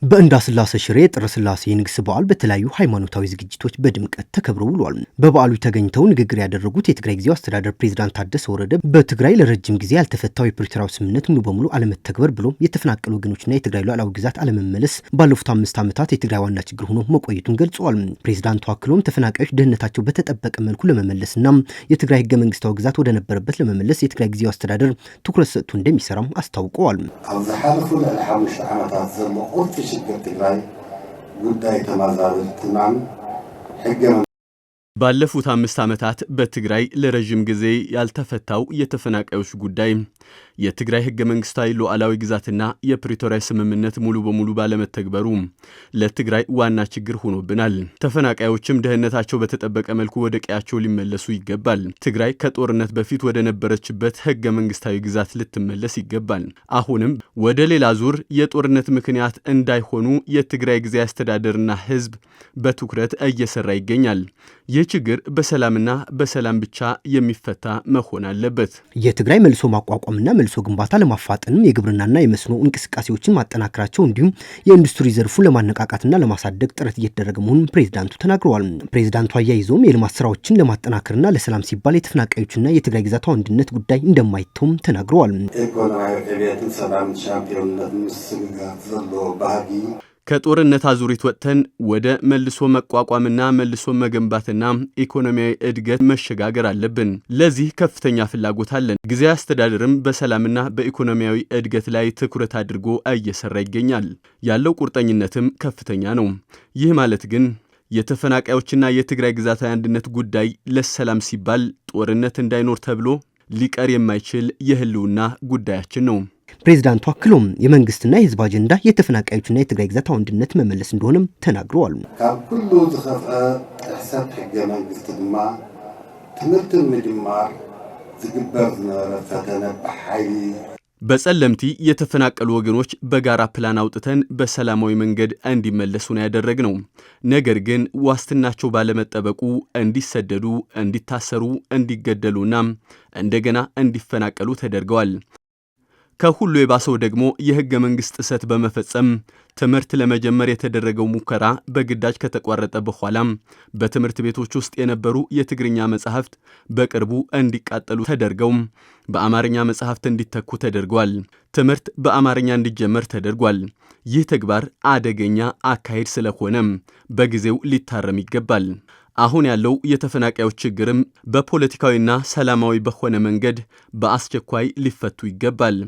በእንዳስላሴ ሽሬ ጥር ስላሴ ንግስ በዓል በተለያዩ ሃይማኖታዊ ዝግጅቶች በድምቀት ተከብሮ ውሏል። በበዓሉ ተገኝተው ንግግር ያደረጉት የትግራይ ጊዜያዊ አስተዳደር ፕሬዝዳንት ታደሰ ወረደ በትግራይ ለረጅም ጊዜ ያልተፈታው የፕሪቶሪያው ስምምነት ሙሉ በሙሉ አለመተግበር ብሎም የተፈናቀሉ ወገኖችና የትግራይ ሉዓላዊ ግዛት አለመመለስ ባለፉት 5 ዓመታት የትግራይ ዋና ችግር ሆኖ መቆየቱን ገልጸዋል። ፕሬዝዳንቱ አክሎም ተፈናቃዮች ደህንነታቸው በተጠበቀ መልኩ ለመመለስና የትግራይ ህገ መንግስታዊ ግዛት ወደ ነበረበት ለመመለስ የትግራይ ጊዜያዊ አስተዳደር ትኩረት ሰጥቶ እንደሚሰራም አስታውቀዋል። ሽግግር ትግራይ ጉዳይ ተማዛብልትናን ሕገ ባለፉት 5 ዓመታት በትግራይ ለረጅም ጊዜ ያልተፈታው የተፈናቃዮች ጉዳይ የትግራይ ህገ መንግስታዊ ሉዓላዊ ግዛትና የፕሪቶሪያ ስምምነት ሙሉ በሙሉ ባለመተግበሩ ለትግራይ ዋና ችግር ሆኖብናል። ተፈናቃዮችም ደህንነታቸው በተጠበቀ መልኩ ወደ ቀያቸው ሊመለሱ ይገባል። ትግራይ ከጦርነት በፊት ወደ ነበረችበት ህገ መንግስታዊ ግዛት ልትመለስ ይገባል። አሁንም ወደ ሌላ ዙር የጦርነት ምክንያት እንዳይሆኑ የትግራይ ጊዜያዊ አስተዳደርና ህዝብ በትኩረት እየሰራ ይገኛል። ይህ ችግር በሰላምና በሰላም ብቻ የሚፈታ መሆን አለበት። የትግራይ መልሶ ማቋቋምና መልሶ ግንባታ ለማፋጠንም የግብርናና የመስኖ እንቅስቃሴዎችን ማጠናከራቸው እንዲሁም የኢንዱስትሪ ዘርፉን ለማነቃቃትና ለማሳደግ ጥረት እየተደረገ መሆኑን ፕሬዝዳንቱ ተናግረዋል። ፕሬዝዳንቱ አያይዘውም የልማት ስራዎችን ለማጠናከርና ለሰላም ሲባል የተፈናቃዮችና የትግራይ ግዛት አንድነት ጉዳይ እንደማይተውም ተናግረዋል። ኢኮኖሚያዊ ዕብየትን ሰላም ቻምፒዮንነት ምስግጋት ዘሎ ባህጊ ከጦርነት አዙሪት ወጥተን ወደ መልሶ መቋቋምና መልሶ መገንባትና ኢኮኖሚያዊ እድገት መሸጋገር አለብን። ለዚህ ከፍተኛ ፍላጎት አለን። ጊዜያዊ አስተዳደርም በሰላምና በኢኮኖሚያዊ እድገት ላይ ትኩረት አድርጎ እየሰራ ይገኛል። ያለው ቁርጠኝነትም ከፍተኛ ነው። ይህ ማለት ግን የተፈናቃዮችና የትግራይ ግዛታዊ አንድነት ጉዳይ ለሰላም ሲባል ጦርነት እንዳይኖር ተብሎ ሊቀር የማይችል የህልውና ጉዳያችን ነው። ፕሬዝዳንቱ አክሎም የመንግስትና የህዝብ አጀንዳ የተፈናቃዮችና የትግራይ ግዛት አንድነት መመለስ እንደሆነም ተናግረዋል። ካብ ኩሉ ዝኸፍአ ጥሕሰት ሕገ መንግስቲ ድማ ትምህርቲ ምጅማር ዝግበር ዝነበረ ፈተነ በሓይሊ በጸለምቲ የተፈናቀሉ ወገኖች በጋራ ፕላን አውጥተን በሰላማዊ መንገድ እንዲመለሱ ነው ያደረግነው። ነገር ግን ዋስትናቸው ባለመጠበቁ እንዲሰደዱ፣ እንዲታሰሩ፣ እንዲገደሉና እንደገና እንዲፈናቀሉ ተደርገዋል። ከሁሉ የባሰው ደግሞ የህገ መንግስት ጥሰት በመፈጸም ትምህርት ለመጀመር የተደረገው ሙከራ በግዳጅ ከተቋረጠ በኋላም በትምህርት ቤቶች ውስጥ የነበሩ የትግርኛ መጻሕፍት በቅርቡ እንዲቃጠሉ ተደርገው በአማርኛ መጻሕፍት እንዲተኩ ተደርጓል። ትምህርት በአማርኛ እንዲጀመር ተደርጓል። ይህ ተግባር አደገኛ አካሄድ ስለሆነም በጊዜው ሊታረም ይገባል። አሁን ያለው የተፈናቃዮች ችግርም በፖለቲካዊና ሰላማዊ በሆነ መንገድ በአስቸኳይ ሊፈቱ ይገባል።